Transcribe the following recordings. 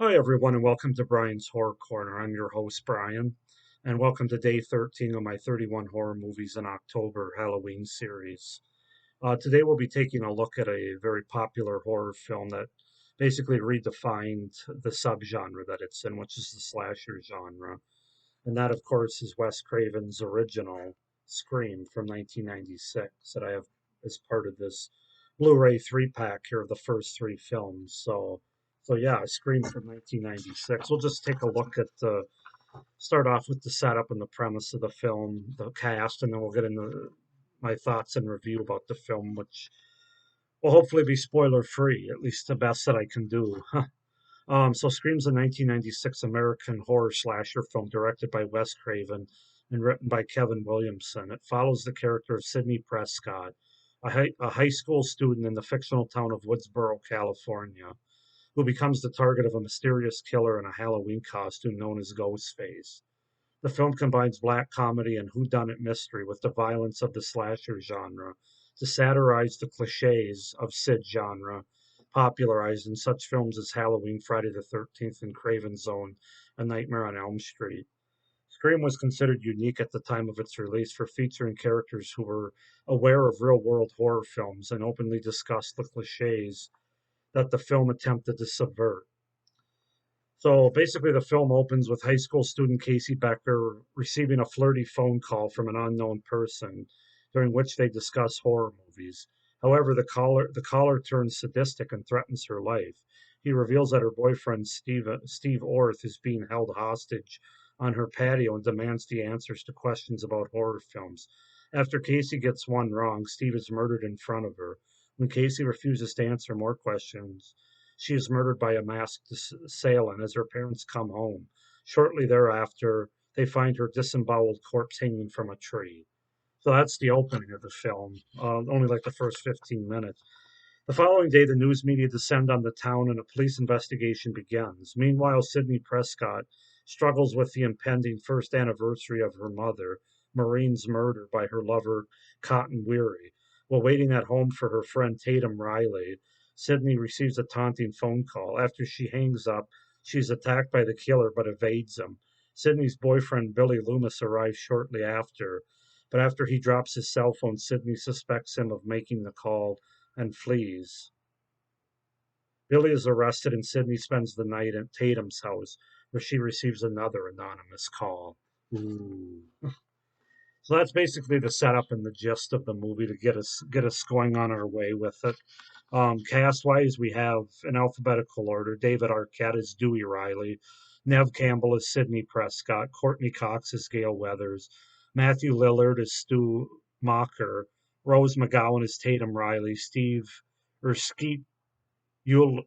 Hi, everyone, and welcome to Brian's Horror Corner. I'm your host, Brian, and welcome to day 13 of my 31 horror movies in October Halloween series. Today, we'll be taking a look at a very popular horror film that basically redefined the subgenre that it's in, which is the slasher genre. And that, of course, is Wes Craven's original Scream from 1996 that I have as part of this Blu-ray three-pack here of the first three films. So yeah, Scream from 1996. We'll just take a look at start off with the setup and the premise of the film, the cast, and then we'll get into my thoughts and review about the film, which will hopefully be spoiler-free, at least the best that I can do. So Scream's a 1996 American horror slasher film directed by Wes Craven and written by Kevin Williamson. It follows the character of Sidney Prescott, a high school student in the fictional town of Woodsboro, California, who becomes the target of a mysterious killer in a Halloween costume known as Ghostface. The film combines black comedy and whodunit mystery with the violence of the slasher genre to satirize the cliches of Sid genre, popularized in such films as Halloween, Friday the 13th, and Craven's Own, A Nightmare on Elm Street. Scream was considered unique at the time of its release for featuring characters who were aware of real world horror films and openly discussed the cliches that the film attempted to subvert. So basically, the film opens with high school student Casey Becker receiving a flirty phone call from an unknown person, during which they discuss horror movies. However, the caller turns sadistic and threatens her life. He reveals that her boyfriend Steve Orth is being held hostage on her patio and demands the answers to questions about horror films. After Casey gets one wrong, Steve is murdered in front of her. When Casey refuses to answer more questions, she is murdered by a masked assailant as her parents come home. Shortly thereafter, they find her disemboweled corpse hanging from a tree. So that's the opening of the film, only like the first 15 minutes. The following day, the news media descend on the town and a police investigation begins. Meanwhile, Sidney Prescott struggles with the impending first anniversary of her mother, Maureen's murder by her lover, Cotton Weary. While waiting at home for her friend Tatum Riley, Sidney receives a taunting phone call. After she hangs up, she's attacked by the killer but evades him. Sidney's boyfriend, Billy Loomis, arrives shortly after, but after he drops his cell phone, Sidney suspects him of making the call and flees. Billy is arrested and Sidney spends the night at Tatum's house, where she receives another anonymous call. Ooh. So that's basically the setup and the gist of the movie to get us going on our way with it. Cast wise, we have in alphabetical order: David Arquette as Dewey Riley, Nev Campbell as Sidney Prescott, Courtney Cox as Gail Weathers, Matthew Lillard as Stu Mocker, Rose McGowan as Tatum Riley, Steve or Skeet Yule,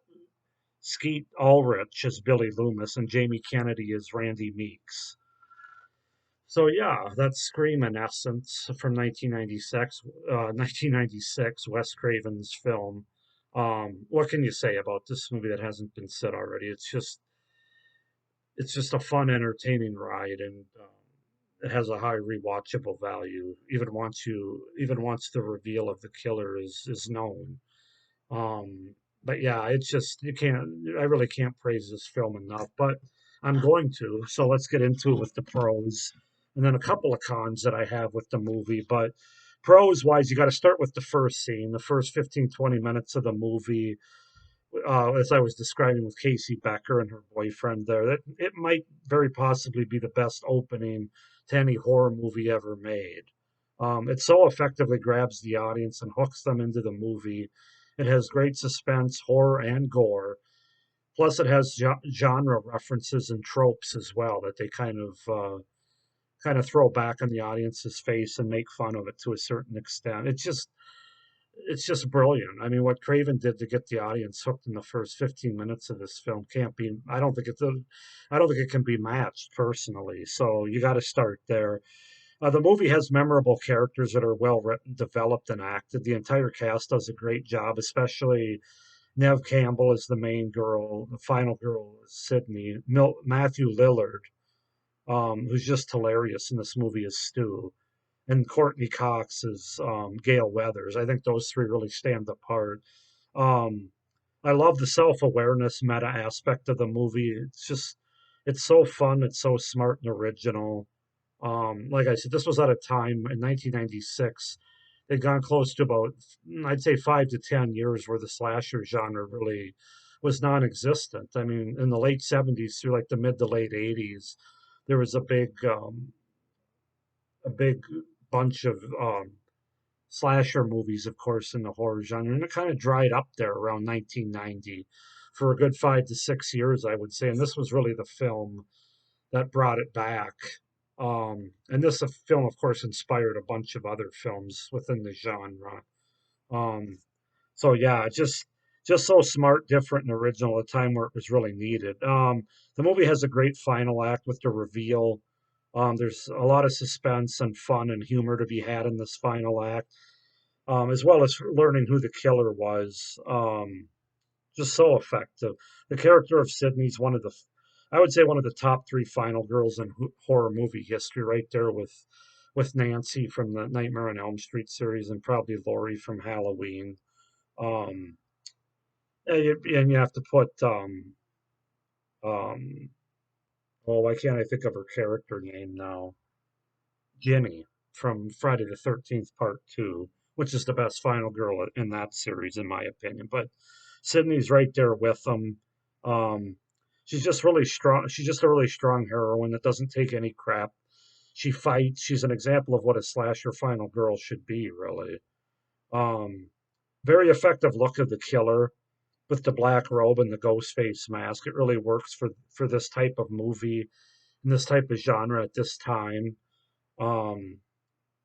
Skeet Ulrich as Billy Loomis, and Jamie Kennedy as Randy Meeks. So yeah, that's Scream in essence from 1996, Wes Craven's film. What can you say about this movie that hasn't been said already? It's just a fun, entertaining ride, and it has a high rewatchable value, even once the reveal of the killer is known. But yeah, it's just I really can't praise this film enough, but I'm going to. So let's get into it with the pros and then a couple of cons that I have with the movie. But pros wise, you got to start with the first scene, the first 15, 20 minutes of the movie. As I was describing with Casey Becker and her boyfriend there, that it might very possibly be the best opening to any horror movie ever made. It so effectively grabs the audience and hooks them into the movie. It has great suspense, horror, and gore. Plus, it has genre references and tropes as well that they kind of throw back on the audience's face and make fun of it to a certain extent. It's just brilliant. I mean, what Craven did to get the audience hooked in the first 15 minutes of this film can't be. I don't think it can be matched personally. So you got to start there. The movie has memorable characters that are well written, developed, and acted. The entire cast does a great job, especially Nev Campbell is the main girl. The final girl is Sydney. Matthew Lillard, who's just hilarious in this movie, is Stu, and Courtney Cox is Gail Weathers. I think those three really stand apart. Um, I love the self-awareness meta aspect of the movie. It's so fun, it's so smart and original. Like I said, this was at a time in 1996. They'd gone close to about, I'd say, 5 to 10 years where the slasher genre really was non-existent. I mean, in the late 70s through like the mid to late 80s, there was a big bunch of slasher movies, of course, in the horror genre, and it kind of dried up there around 1990 for a good 5 to 6 years, I would say. And this was really the film that brought it back. And this film, of course, inspired a bunch of other films within the genre. Um, so yeah, just so smart, different, and original at a time where it was really needed. The movie has a great final act with the reveal. There's a lot of suspense and fun and humor to be had in this final act, as well as learning who the killer was. Just so effective. The character of Sydney's I would say one of the top three final girls in horror movie history, right there with Nancy from the Nightmare on Elm Street series, and probably Laurie from Halloween. Um, and you have to put um, oh, why can't I think of her character name now? Ginny from Friday the 13th Part 2, which is the best final girl in that series, in my opinion. But Sydney's right there with them. Um, she's just really strong. She's just a really strong heroine that doesn't take any crap. She fights. She's an example of what a slasher final girl should be, really. Um, Very effective look of the killer with the black robe and the ghost face mask. It really works for this type of movie and this type of genre at this time. Um,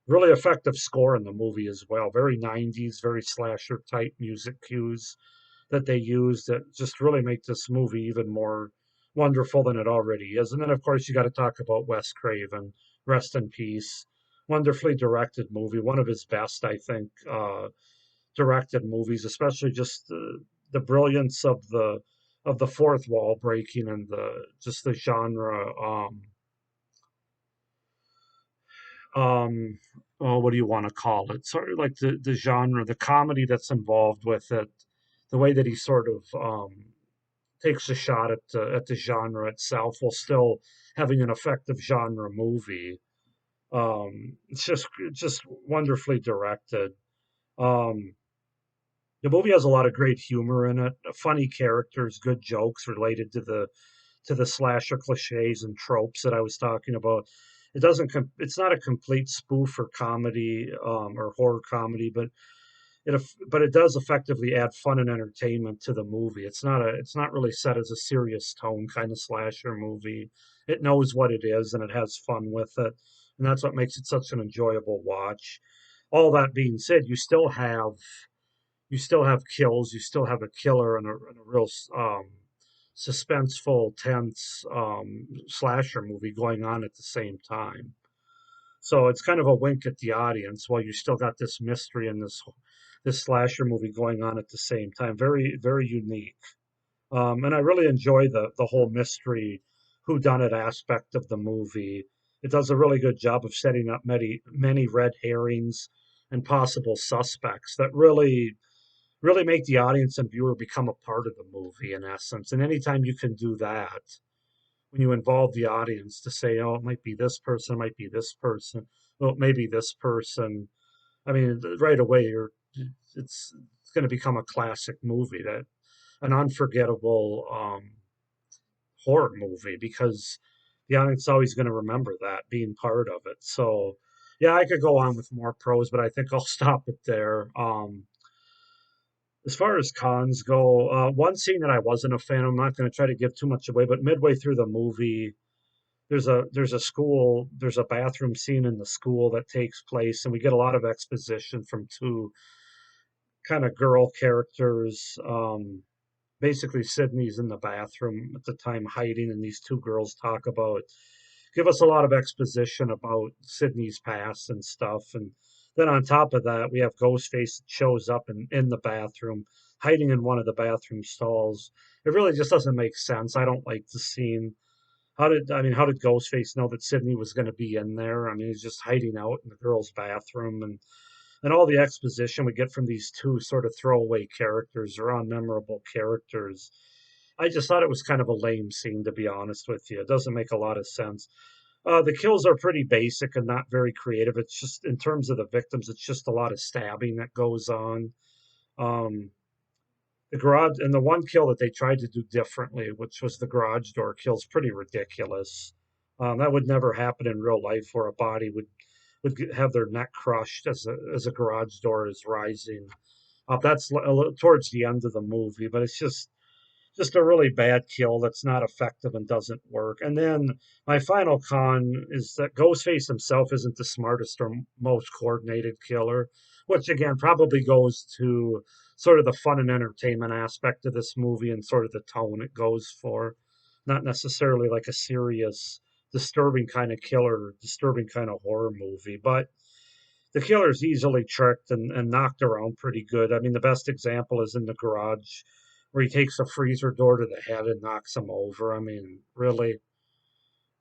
Really effective score in the movie as well. Very 90s, very slasher type music cues that they use that just really make this movie even more wonderful than it already is. And then, of course, you got to talk about Wes Craven. Rest in peace. Wonderfully directed movie, one of his best, I think, directed movies, especially just the brilliance of the fourth wall breaking and the just the genre. Um, oh, what do you want to call it? Sort of like the genre, the comedy that's involved with it, the way that he sort of takes a shot at the genre itself while still having an effective genre movie. It's just wonderfully directed. Um, the movie has a lot of great humor in it, funny characters, good jokes related to the slasher cliches and tropes that I was talking about. It's not a complete spoof or comedy or horror comedy, but it does effectively add fun and entertainment to the movie. It's not really set as a serious tone kind of slasher movie. It knows what it is and it has fun with it, and that's what makes it such an enjoyable watch. All that being said, you still have kills, you still have a killer and a real suspenseful, tense slasher movie going on at the same time. So it's kind of a wink at the audience while you still got this mystery and this slasher movie going on at the same time. Very very unique, and I really enjoy the whole mystery, whodunit aspect of the movie. It does a really good job of setting up many red herrings and possible suspects that really make the audience and viewer become a part of the movie in essence. And anytime you can do that, when you involve the audience to say, oh, it might be this person, it might be this person, well, it may be this person. I mean, right away, it's going to become a classic movie, that an unforgettable horror movie, because the audience is always going to remember that being part of it. So, yeah, I could go on with more pros, but I think I'll stop it there. As far as cons go, one scene that I wasn't a fan of, I'm not going to try to give too much away, but midway through the movie, there's a bathroom scene in the school that takes place, and we get a lot of exposition from two kind of girl characters. Basically, Sydney's in the bathroom at the time hiding, and these two girls give us a lot of exposition about Sydney's past and stuff. And then on top of that, we have Ghostface that shows up in the bathroom, hiding in one of the bathroom stalls. It really just doesn't make sense. I don't like the scene. How did Ghostface know that Sydney was going to be in there? I mean, he's just hiding out in the girl's bathroom, and and all the exposition we get from these two sort of throwaway characters or unmemorable characters. I just thought it was kind of a lame scene, to be honest with you. It doesn't make a lot of sense. The kills are pretty basic and not very creative. It's just in terms of the victims, it's just a lot of stabbing that goes on. Um, the garage and the one kill that they tried to do differently, which was the garage door kill, is pretty ridiculous. That would never happen in real life, where a body would have their neck crushed as a garage door is rising. That's towards the end of the movie, but it's just a really bad kill that's not effective and doesn't work. And then my final con is that Ghostface himself isn't the smartest or most coordinated killer, which again probably goes to sort of the fun and entertainment aspect of this movie and sort of the tone it goes for, not necessarily like a serious, disturbing kind of killer, disturbing kind of horror movie. But the killer's easily tricked and knocked around pretty good. I mean, the best example is in the garage where he takes a freezer door to the head and knocks him over. I mean, really.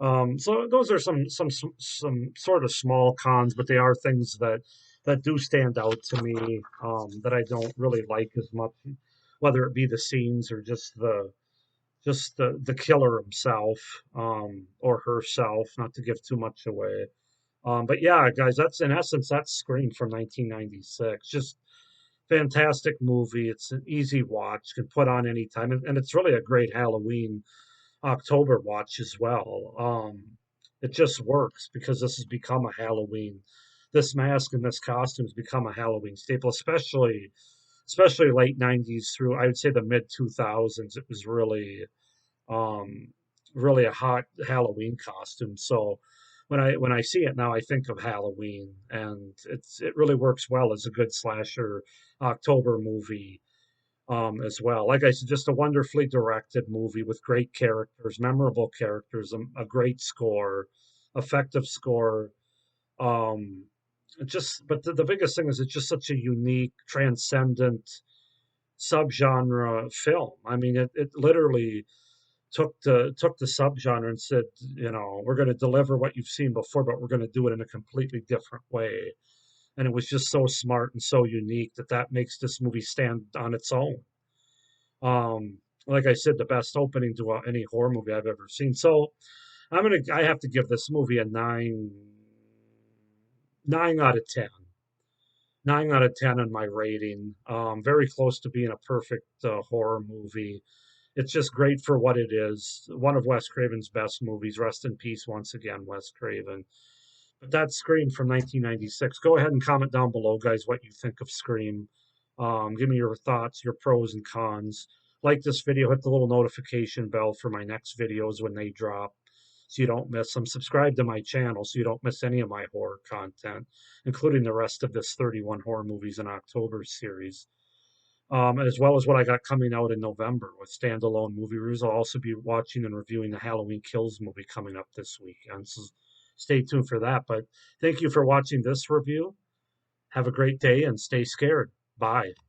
So those are some sort of small cons, but they are things that do stand out to me, that I don't really like as much, whether it be the scenes or just the killer himself, or herself, not to give too much away. But yeah, guys, that's in essence that's Scream from 1996. Just fantastic movie. It's an easy watch, can put on anytime, and it's really a great Halloween October watch as well. It just works because this has become a Halloween. This mask and this costume has become a Halloween staple, especially late '90s through I would say the mid 2000s. It was um, really a hot Halloween costume. So when I see it now, I think of Halloween, and it really works well as a good slasher October movie, as well. Like I said, just a wonderfully directed movie with great characters, memorable characters, a great score, effective score. Um, but the biggest thing is it's just such a unique, transcendent subgenre film. I mean, it literally took the subgenre and said, we're going to deliver what you've seen before, but we're going to do it in a completely different way. And it was just so smart and so unique that makes this movie stand on its own. Like I said, the best opening to any horror movie I've ever seen. So I have to give this movie a 9 out of 10. 9 out of 10 on my rating. Very close to being a perfect horror movie. It's just great for what it is. One of Wes Craven's best movies. Rest in peace once again, Wes Craven. But that's Scream from 1996. Go ahead and comment down below, guys, what you think of Scream. Give me your thoughts, your pros and cons. Like this video, hit the little notification bell for my next videos when they drop so you don't miss them. Subscribe to my channel so you don't miss any of my horror content, including the rest of this 31 horror movies in October series, as well as what I got coming out in November with standalone movie reviews. I'll also be watching and reviewing the Halloween Kills movie coming up this weekend. So stay tuned for that. But thank you for watching this review. Have a great day and stay scared. Bye.